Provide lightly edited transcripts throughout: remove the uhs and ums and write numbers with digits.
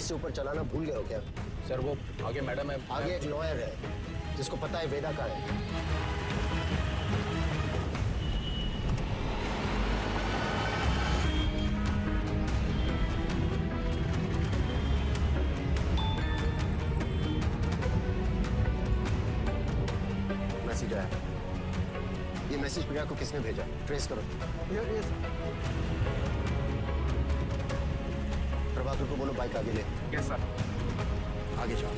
से ऊपर चलाना भूल गए हो क्या? सर वो आगे मैडम है। आगे एक लॉयर है जिसको पता है वेदा कहाँ है। मैसेज आया। ये मैसेज प्रिया को किसने भेजा? ट्रेस करो। प्रभाकर को बोलो बाइक आगे ले। Yes sir. आगे जाओ।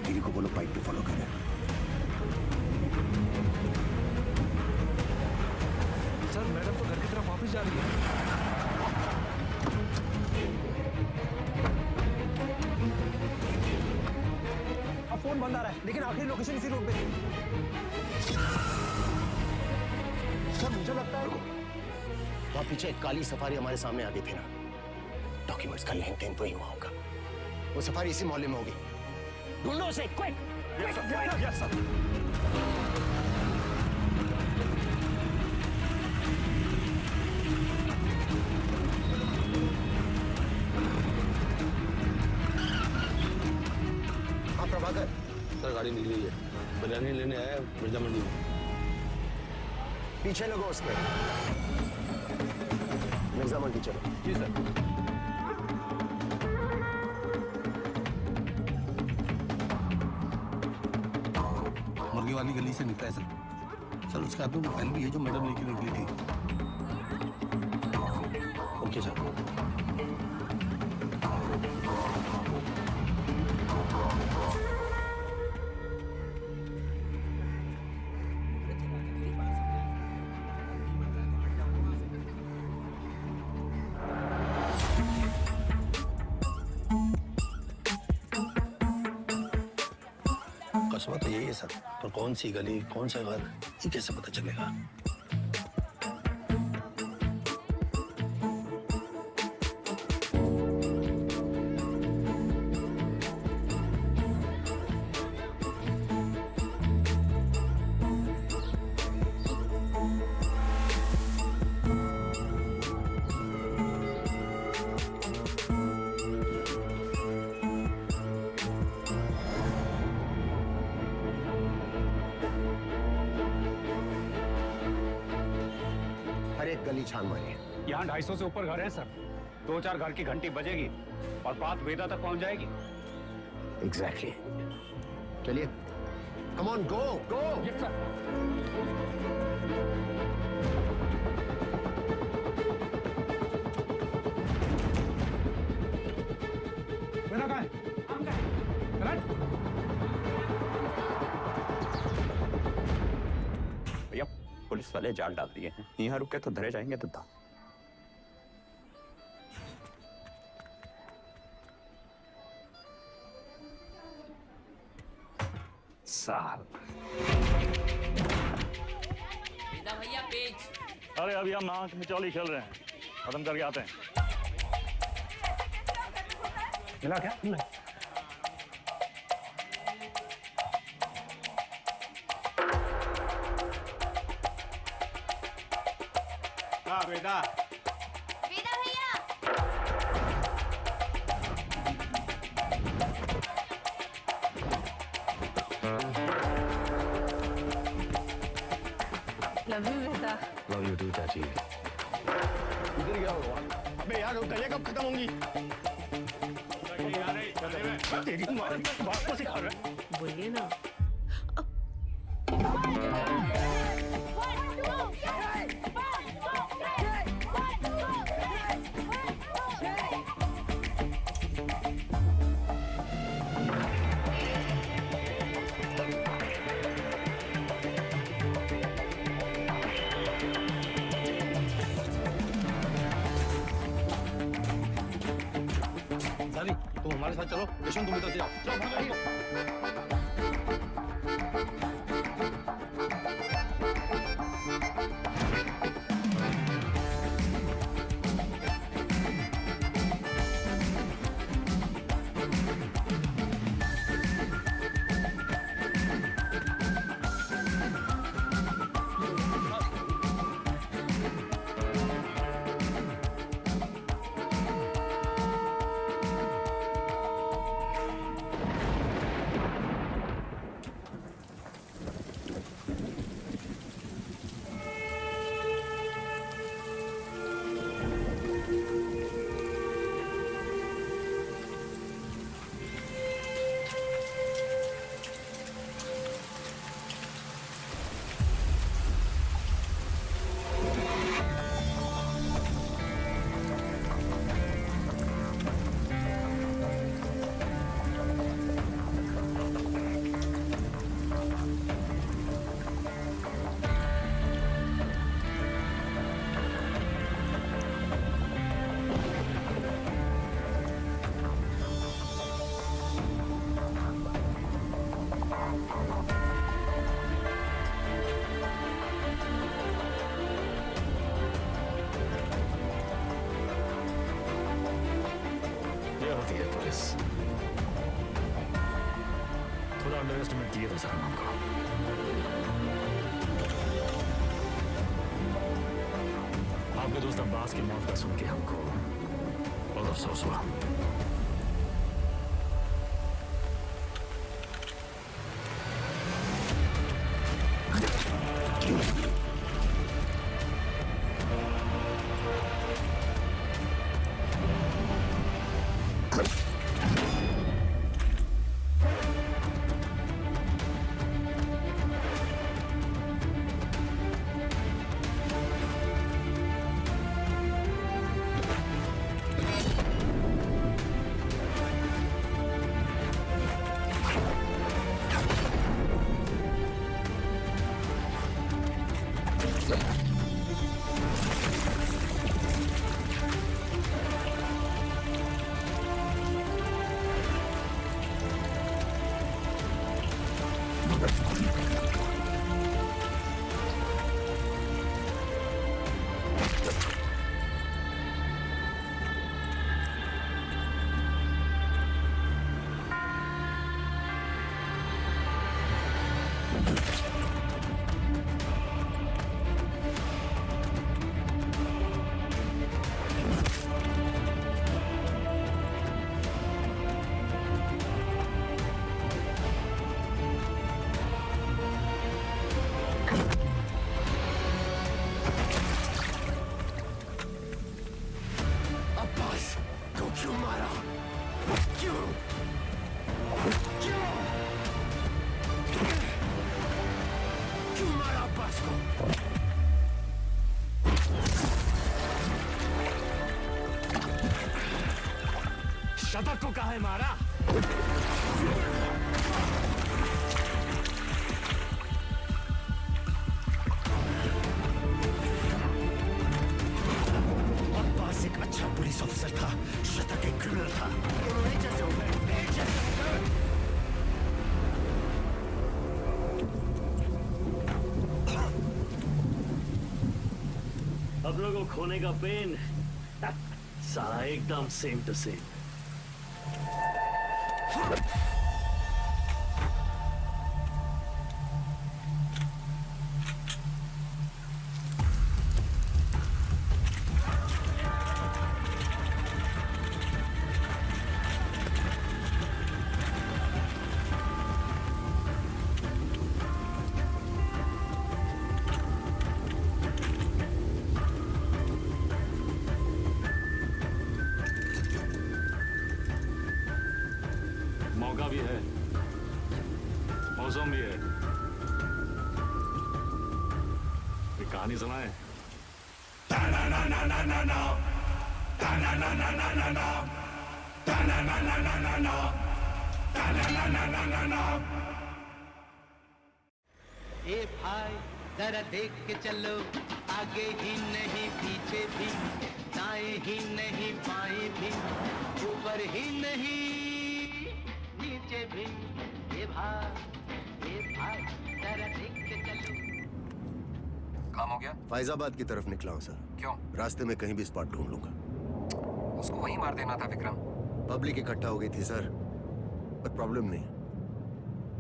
दीदी को बोलो बाइक पे फॉलो करे। सर मैडम तो घर की तरफ वापस जा रही है। अब फोन बंद आ रहा है लेकिन आखिरी लोकेशन इसी रोड पे थी। सर मुझे लगता है वहां पीछे एक काली सफारी हमारे सामने आ गई थी ना। डॉक्यूमेंट्स का लेन देन वही हुआ होगा। वो सफारी इसी मोहल्ले में होगी। ढूंढो उसे क्विक। Yes sir. हाँ प्रभाकर। सर गाड़ी निकली है, बिरयानी लेने आया मिर्जा मंडी में। पीछे लगो उसके। मिर्जा मंडी चलो। जी सर। मुर्गी वाली गली से निकला है सर। सर उसका आदमी मोबाइल भी है जो मैडम लेके निकली थी। Okay sir. कस्बा तो यही है सर, पर कौन सी गली कौन सा घर ये कैसे पता चलेगा? हर एक गली छान मारी। यहाँ 250 से ऊपर घर हैं सर। 2-4 घर की घंटी बजेगी और बात वेदा तक पहुंच जाएगी। एग्जैक्टली। चलिए come on go go. Yes sir. मेरा कहाँ है? हम कहाँ है? भैया पुलिस वाले जाल डाल दिए हैं, यहाँ रुके तो धरे जाएंगे तो साल। वेदा भैया पेज। अरे अभी हम आंख मिचौली खेल रहे हैं, खत्म करके आते हैं। मिला क्या? नहीं। हाँ वेदा। वेदा भैया। लव यू बेटा। लव यू टू चाची। इधर क्या हुआ? अबे यार गले कब खत्म होंगी? तेरी माँ बात को सिखा रहा है। बोलिए ना। तुम हमारे साथ चलो, यशवंत तुम इधर से जाओ। चलो भागो। अंडर एस्टिमेट किया था सर हम आपको। आपके दोस्त अब्बास की मौत का सुन के हमको बहुत अफसोस हुआ। शतक को काहे मारा? अब्बास एक अच्छा पुलिस ऑफिसर था, शतक एक क्रिमिनल था। दोनों एक जैसे हो गए, एक जैसे हो गए। अब लोगों को खोने का पेन सारा एकदम सेम टू सेम। मौका भी है, मौसम भी है। एक कहानी सुनाए। ए भाई जरा देख के चलो, आगे ही नहीं पीछे भी, दाएं ही नहीं बाएं भी, ऊपर ही नहीं नीचे भी। ए भाई जरा देख के चलो। काम हो गया? फैजाबाद की तरफ निकला हूँ सर। क्यों? रास्ते में कहीं भी स्पॉट ढूंढ लूंगा। उसको वहीं मार देना था विक्रम। पब्लिक इकट्ठा हो गई थी सर, पर प्रॉब्लम नहीं,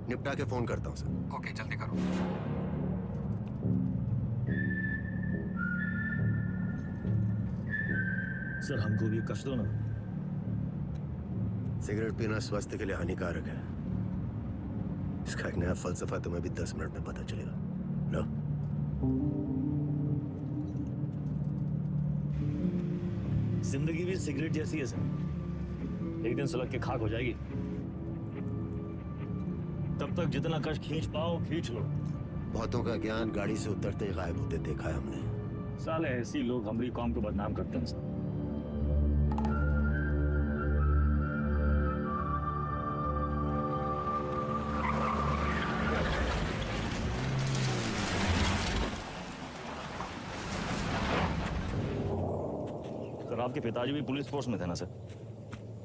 निपटा के फोन करता हूँ सर। ओके जल्दी करो। सर हमको भी कश दो ना। सिगरेट पीना स्वास्थ्य के लिए हानिकारक है। इसका एक नया फलसफा तुम्हें भी 10 मिनट में पता चलेगा। लो। जिंदगी भी सिगरेट जैसी है सर, एक दिन सुलग के खाक हो जाएगी। तब तक जितना कश खींच पाओ खींच लो। बहुतों का ज्ञान गाड़ी से उतरते ही गायब होते देखा है हमने। साले ऐसी लोग हमारी कौम को बदनाम करते हैं सर। सर आपके पिताजी भी पुलिस फोर्स में थे ना सर?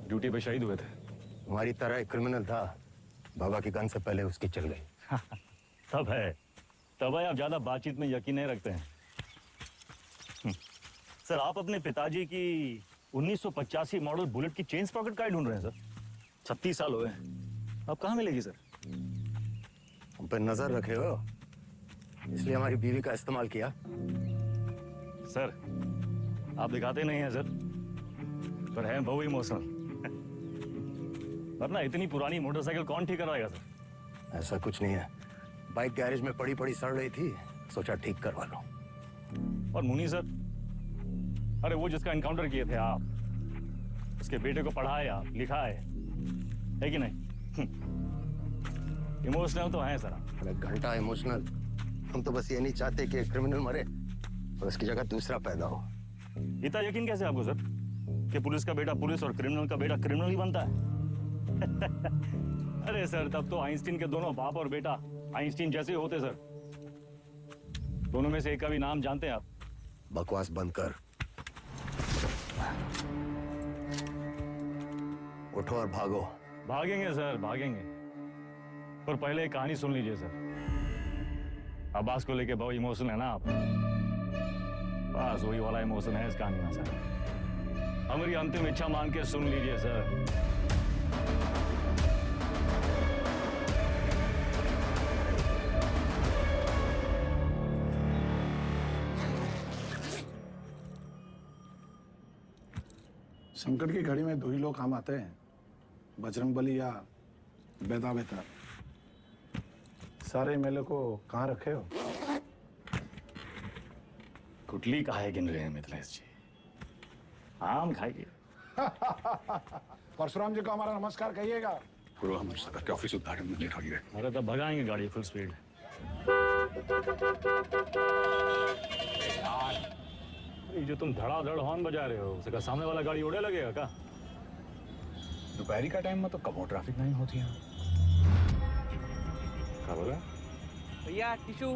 ड्यूटी पे शहीद हुए थे। हमारी तरह एक क्रिमिनल था, बाबा की गन से पहले उसकी चल गई। तब है आप ज्यादा बातचीत में यकीन नहीं रखते हैं। सर आप अपने पिताजी की 1985 मॉडल बुलेट की चेन स्प्रॉकेट का ढूंढ रहे हैं सर? 36 साल हुए, अब कहाँ मिलेगी सर? पे नजर रखे हो, इसलिए हमारी बीवी का इस्तेमाल किया। सर आप दिखाते नहीं हैं सर, पर हैं बहुत इमोशनल। वरना इतनी पुरानी मोटरसाइकिल कौन ठीक करवाएगा सर? ऐसा कुछ नहीं है, बाइक गैरेज में पड़ी पड़ी सड़ रही थी, सोचा ठीक करवा लो। और मुनी सर, अरे वो जिसका एनकाउंटर किए थे आप, उसके बेटे को पढ़ाया लिखाया है कि नहीं? इमोशनल तो हैं सर आप। अरे घंटा इमोशनल, हम तो बस ये नहीं चाहते कि क्रिमिनल मरे और उसकी जगह दूसरा पैदा हो। इतना यकीन कैसे आपको सर कि पुलिस का बेटा पुलिस और क्रिमिनल का बेटा क्रिमिनल ही बनता है? अरे सर तब तो आइंस्टीन के दोनों बाप और बेटा आइंस्टीन जैसे होते सर। दोनों में से एक का भी नाम जानते हैं आप? बकवास बंद कर, उठो और भागो। भागेंगे सर भागेंगे, पर पहले एक कहानी सुन लीजिए सर। अब्बास को लेके बहुत इमोशनल है ना आप? बस वही वाला इमोशन है इस कहानी में सर। हमारी अंतिम इच्छा मान के सुन लीजिए सर। संकट की घड़ी में दो ही लोग काम आते हैं, बजरंगबली या बेदा बेता। सारे मेले को कहाँ रखे हो? गुटली काहे गिन रहे हैं मिथिलेश जी? आम खाइए। परशुराम जी को हमारा नमस्कार कहिएगा। पूरा हम सर के ऑफिस उद्घाटन में लेट हो गए। अरे तब भगाएंगे गाड़ी फुल स्पीड। ये जो तुम धड़ाधड़ हॉर्न बजा रहे हो, उसका सामने वाला गाड़ी उड़े लगेगा क्या? दोपहरी का टाइम में तो कब ट्रैफिक नहीं होती है। क्या बोला? भैया टिशू।